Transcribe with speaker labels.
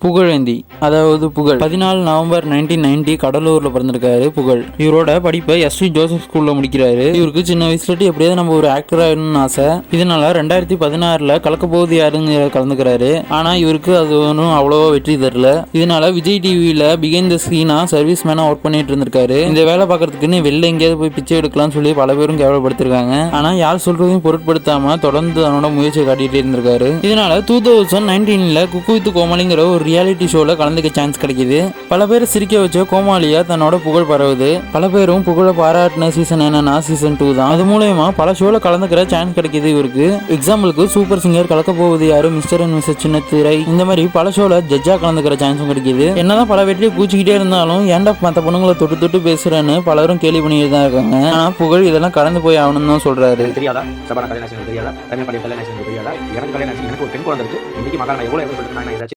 Speaker 1: புகழேந்தி, அதாவது புகழ் 14 நவம்பர் 1990 கடலூர்ல பிறந்திருக்காரு புகழ். இவரோட படிப்பை எஸ்வி ஜோசப் ஸ்கூல்ல முடிக்கிறாரு. இவருக்கு சின்ன வயசுல எப்படியாவது நம்ம ஒரு ஆக்டர் ஆயிடணும்னு ஆசை. இதனால 2016 கலக்க போகுது யாருன்னு கலந்துக்கிறாரு. ஆனா இவருக்கு அது ஒன்றும் அவ்வளவா வெற்றி தரல. இதனால விஜய் டிவியில பிகைண்ட் த சீனா சர்வீஸ் மேனா ஒர்க் பண்ணிட்டு இருந்திருக்காரு. இந்த வேலை பார்க்கறதுக்குன்னு வெளில எங்கேயாவது போய் பிச்சை எடுக்கலாம்னு சொல்லி பல பேரும் கேவலப்படுத்திருக்காங்க. ஆனா யார் சொல்றதையும் பொருட்படுத்தாம தொடர்ந்து தன்னோட முயற்சியை காட்டிட்டு இருந்திருக்காரு. இதனால 2019 குக்கு வித் கோமாளிங்கிற ஒரு ரியாலிட்டி ஷோல கலந்துக்க சான்ஸ் கிடைக்குது. பல பேர் சிரிக்க வச்ச கோமாளியா தன்னோட புகழ் பரவுது. பல பேரும் புகழை பாராட்டின சீசன் என்னன்னா சீசன் 2 தான். அது மூலமா பல ஷோல கலந்துக்கிற சான்ஸ் கிடைக்குது இவருக்கு. எக்ஸாம்பிளுக்கு சூப்பர் சிங்கர், கலக்க போகுது யாரு, மிஸ்டர் அண்ட் மிஸ்ஸஸ் சின்னத்திரை, இந்த மாதிரி பல ஷோல ஜட்ஜா கலந்துக்கிற சான்ஸும் கிடைக்குது. என்னதான் பல வெற்றியை பூச்சிக்கிட்டே இருந்தாலும் ஏன்டா மற்ற பொண்ணுங்களை தொட்டு தொட்டு பேசுறேன்னு பலரும் கேள்வி பண்ணிட்டு தான் இருக்காங்க. ஆனா புகழ் இதெல்லாம் கடந்து போய் ஆகணும்னு தான் சொல்றாரு.
Speaker 2: தெரியாதா சபானா கல்யாணம் தெரியாதா, தமிழ் பழைய கல்யாணம் தெரியாதா, எனக்கு கல்யாணம் எனக்கு ஒரு பெண் குழந்தை இருக்கு. இன்னைக்கு மகாராணா எவ்வளவு சொல்லிட்டு